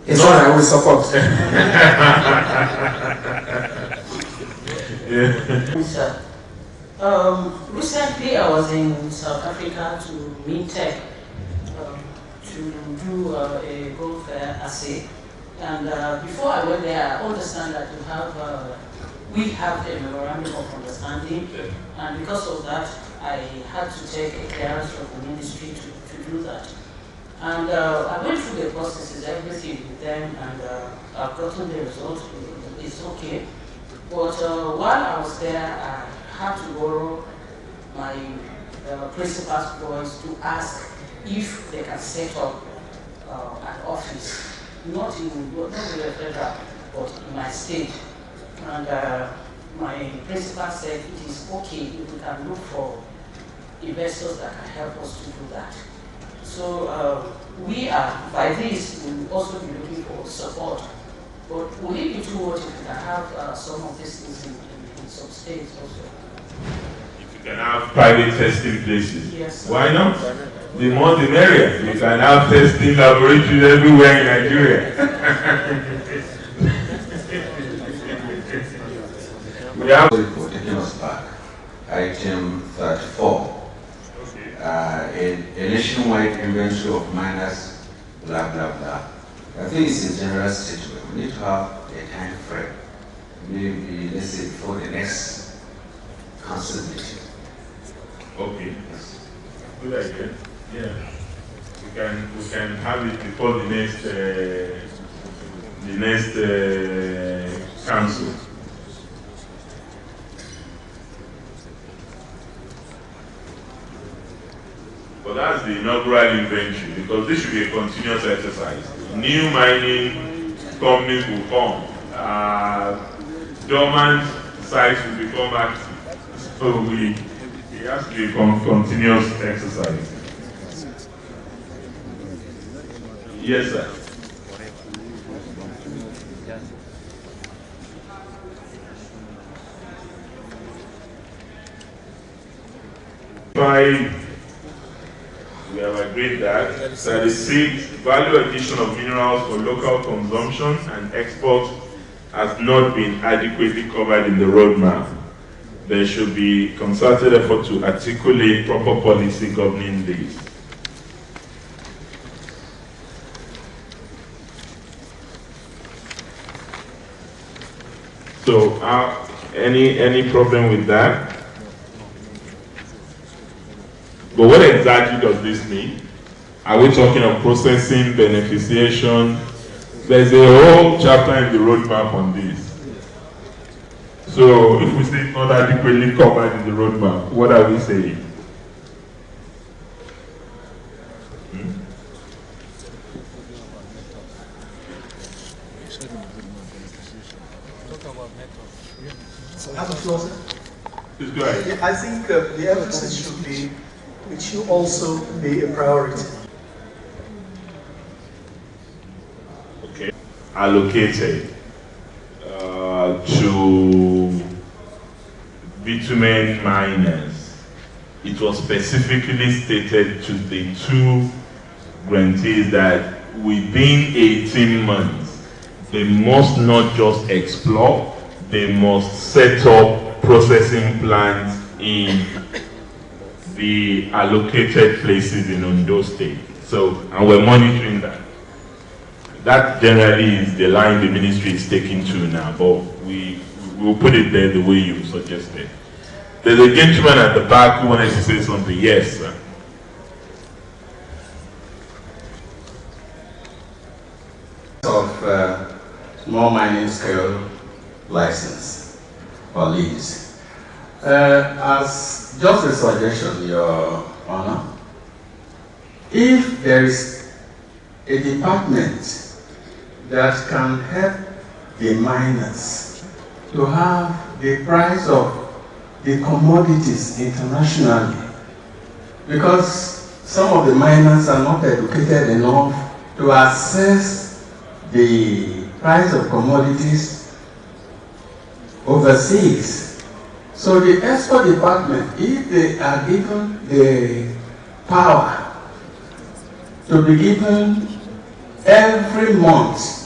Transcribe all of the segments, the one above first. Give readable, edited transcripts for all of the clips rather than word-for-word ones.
It's what I will support. Sir, recently I was in South Africa to meet Tech to do a golf assay. And before I went there, I understand that we have a memorandum of understanding, and because of that, I had to take a clearance from the ministry to do that. And I went through the processes, everything with them, and I've gotten the result. It's okay. But while I was there, I had to borrow my principal's voice to ask if they can set up an office, not in the federal, but in my state. And my principal said it is okay if we can look for investors that can help us to do that. So we are, by this, we will also be looking for support. But will it be too much if we can have some of these things in some states also? If you can have private testing places, yes. Why not? The more the merrier. You can have testing laboratories everywhere in Nigeria. We have for taking us back. Item 34. A nationwide inventory of miners, blah blah blah. I think it's a general statement. We need to have a time frame. Maybe let's say before the next council meeting. Okay. Yes. Good idea. Yeah. We can have it before the next council. But that's the inaugural inventory, because this should be a continuous exercise. New mining companies will come. Dormant sites will become active. So it has to be a continuous exercise. Yes, sir. We have agreed that 36 value addition of minerals for local consumption and export has not been adequately covered in the roadmap. There should be concerted effort to articulate proper policy governing this. So, any problem with that? But what exactly does this mean? Are we talking of processing, beneficiation? There's a whole chapter in the roadmap on this. So if we say it's not adequately covered in the roadmap, what are we saying? Have a floor, sir. Please go ahead. Yeah, I think the emphasis should be, it should also be a priority. Okay. Allocated to bitumen miners. It was specifically stated to the two grantees that within 18 months, they must not just explore, they must set up processing plants in the allocated places in Ondo State. So, and we're monitoring that. That generally is the line the ministry is taking to now, but we will put it there the way you suggested. There's a gentleman at the back who wanted to say something. Yes, sir. Of small mining scale license or lease. As just a suggestion, Your Honor, if there is a department that can help the miners to have the price of the commodities internationally, because some of the miners are not educated enough to assess the price of commodities overseas. So the export department, if they are given the power to be given every month,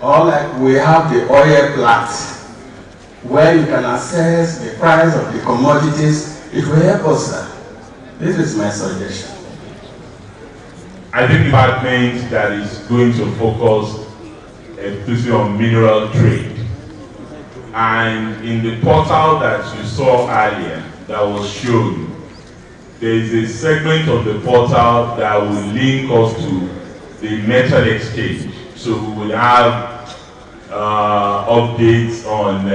or like we have the oil plant, where you can assess the price of the commodities. It will help us, sir. This is my suggestion. I think the department that is going to focus exclusively on mineral trade. And in the portal that you saw earlier, that was shown, there is a segment of the portal that will link us to the metal exchange. So we will have updates on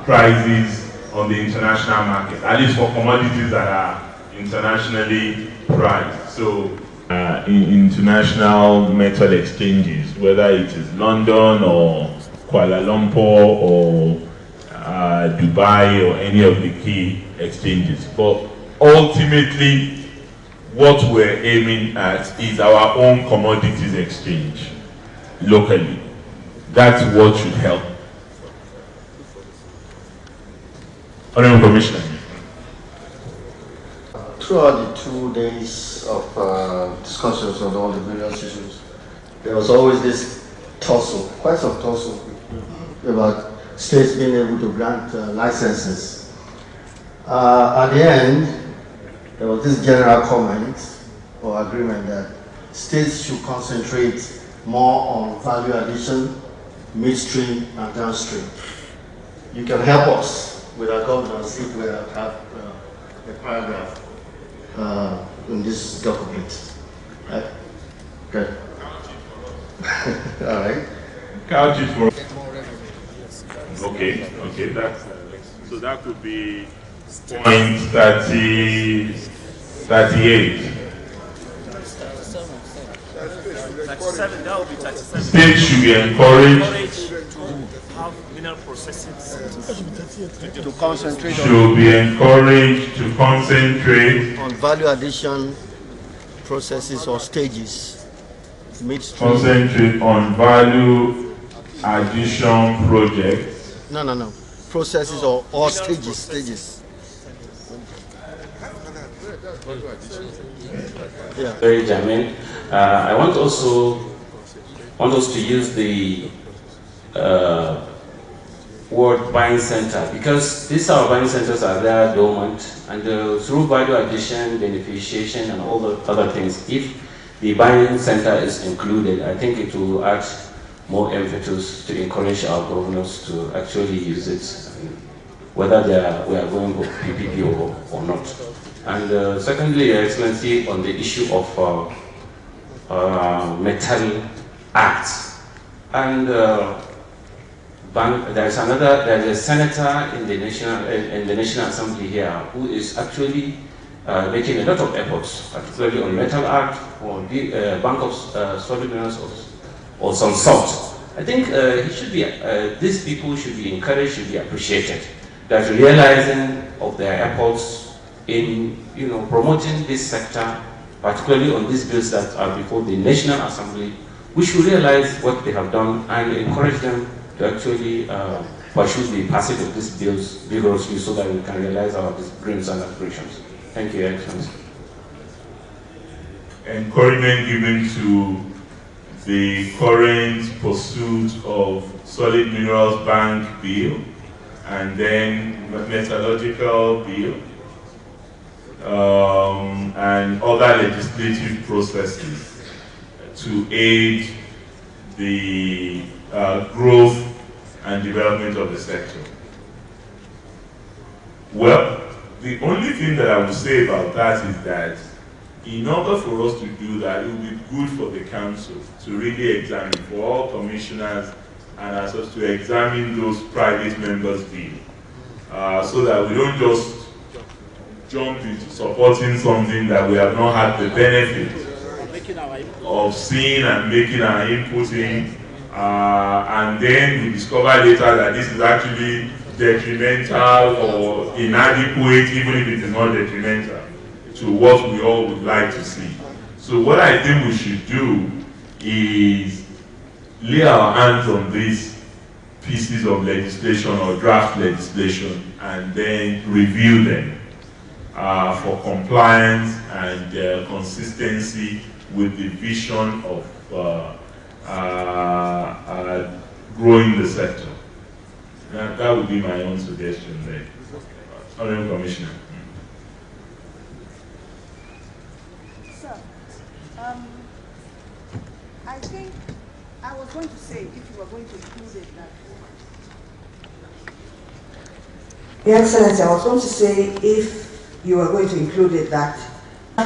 prices on the international market, at least for commodities that are internationally priced. So in international metal exchanges, whether it is London or Kuala Lumpur or Dubai or any of the key exchanges. But ultimately, what we're aiming at is our own commodities exchange locally. That's what should help. Honorable Commissioner. Throughout the 2 days of discussions on all the various issues, there was always this tussle, quite some tussle, about states being able to grant licenses. At the end, there was this general comment or agreement that states should concentrate more on value addition, midstream and downstream. You can help us with our governance if we have a paragraph in this document. Right? Good. All right. Couch it for. Okay, that's so that could be point 38. 37, that would be 37. States should be encouraged to have mineral processing To concentrate should be encouraged to concentrate on value addition processes or stages. Midstream. concentrate on value addition projects. No. Processes or stages. Yeah. Very germane. I want us to use the word buying center, because these our buying centers are there dormant, and through value addition, beneficiation, and all the other things, if the buying center is included, I think it will add more emphasis to encourage our governors to actually use it, whether we are going for PPP or not. And secondly, Your Excellency, on the issue of metal acts, and there's a senator in the National Assembly here who is actually making a lot of efforts, particularly on Metal Act or the Bank of Solid Minerals or some sort. I think he should be, these people should be encouraged, should be appreciated, that realizing of their efforts in promoting this sector, particularly on these bills that are before the National Assembly, we should realize what they have done and encourage them to actually pursue the passage of these bills vigorously so that we can realize our dreams and aspirations. Thank you, Your Excellency. Encouragement given to the current pursuit of Solid Minerals Bank bill and then metallurgical bill and other legislative processes to aid the growth and development of the sector. Well, the only thing that I would say about that is that in order for us to do that, it would be good for the council to really examine, for all commissioners and us to examine those private members' bills, so that we don't just jump into supporting something that we have not had the benefit of seeing and making our input in, and then we discover later that this is actually detrimental or inadequate, even if it is not detrimental, to what we all would like to see. So what I think we should do is lay our hands on these pieces of legislation or draft legislation and then review them for compliance and consistency with the vision of growing the sector. That would be my own suggestion there. Honorable Commissioner. Sir, I think I was going to say, if you were going to include it, that. Your Excellency, I was going to say, if you were going to include it, that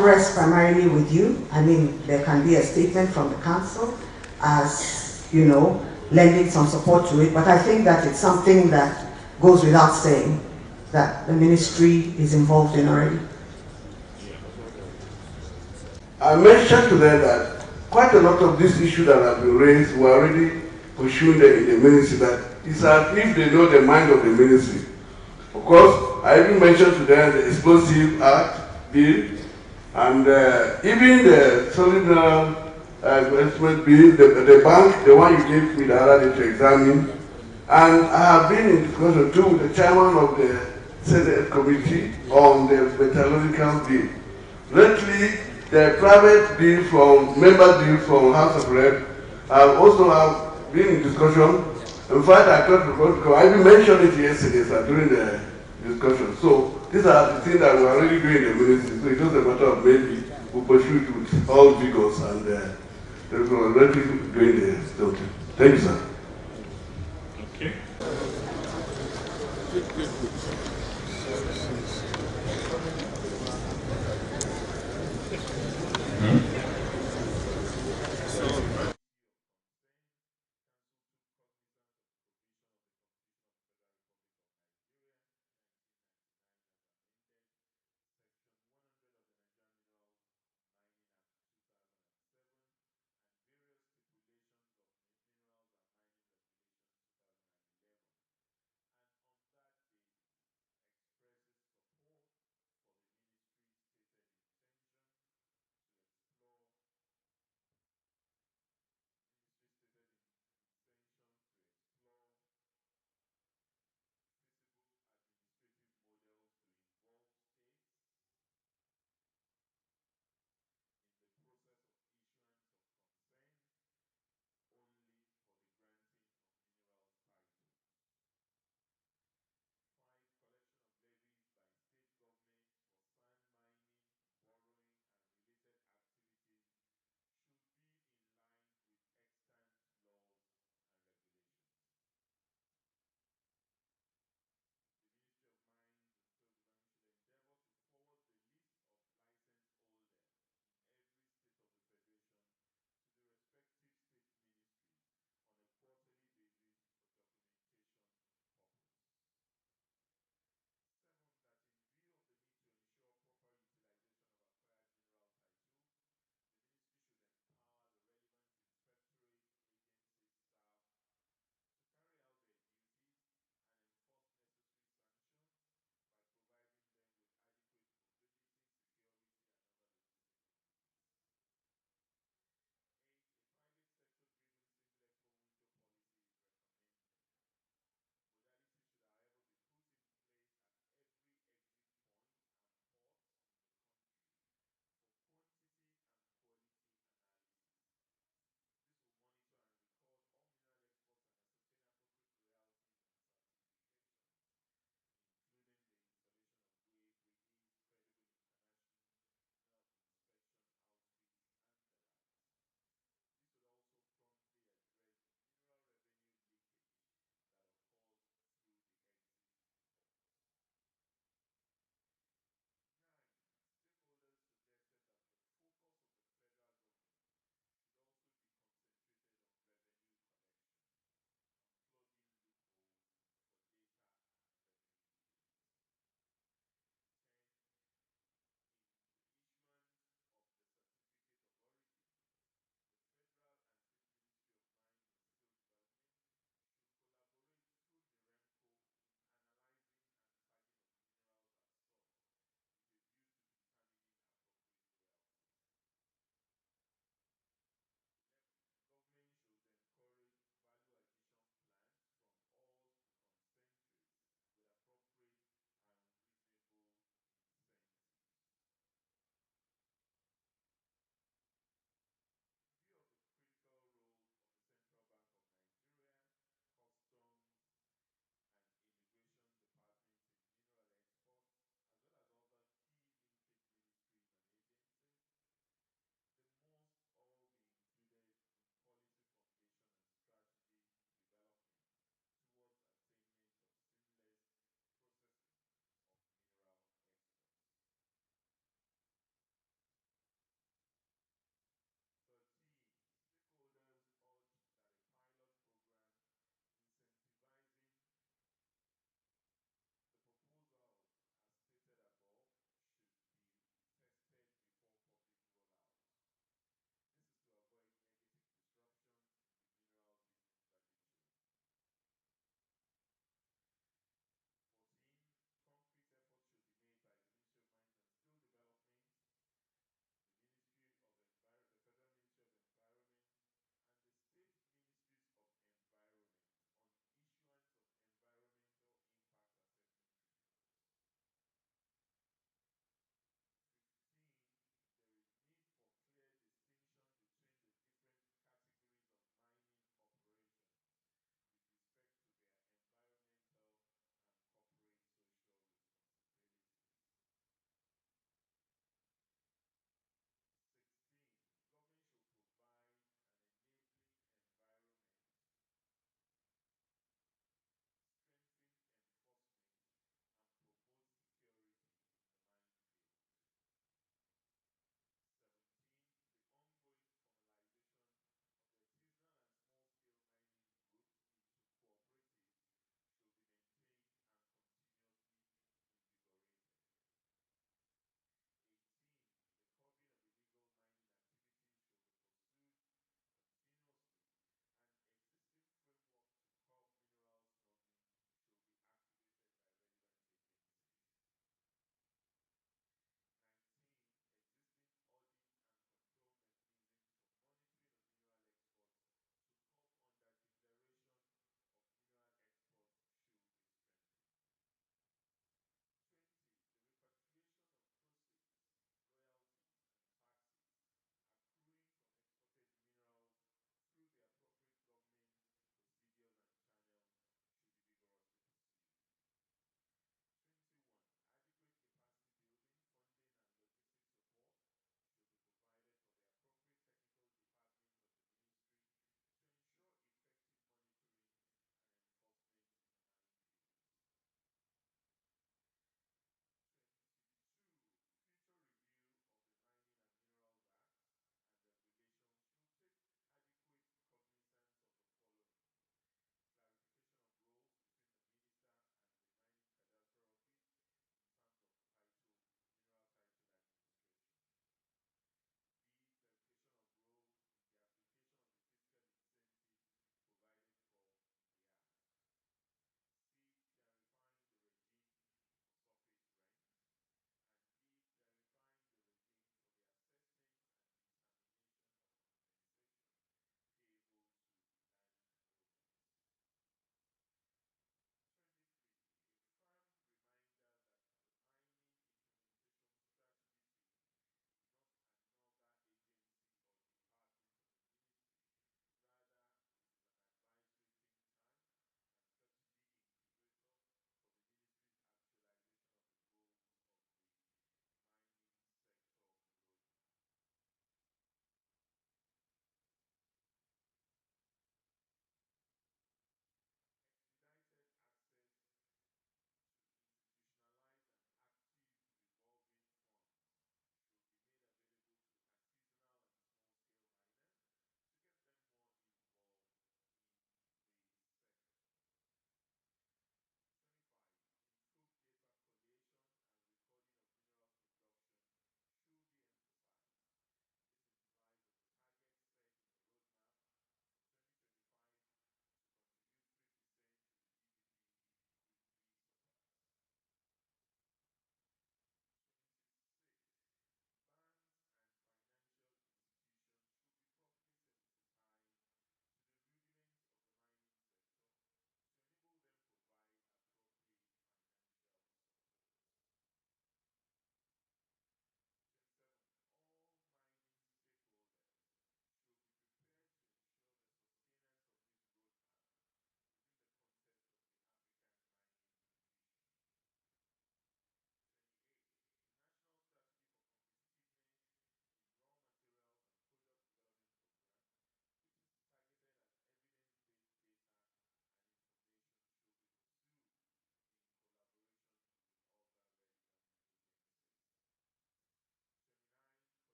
rests primarily with you. I mean, there can be a statement from the council as, you know, lending some support to it, but I think that it's something that goes without saying that the ministry is involved in already. I mentioned to them that quite a lot of these issues that have been raised were already pursuing them in the ministry, that it's as if they know the mind of the ministry. Of course, I even mentioned to them the Explosive Act bill and even the solid mineral investment bill, the bank, the one you gave me the other day to examine. And I have been in discussion too with the chairman of the Senate committee on the metallurgical bill. Lately, the private bill from, member bill from House of Rep, also have been in discussion. In fact, I thought, I even mentioned it yesterday, sir, during the discussion. So these are the things that we're already doing in the ministry. So it's just a matter of maybe we pursue it with all vigors and we're already doing the stuff. Thank you, sir. Okay.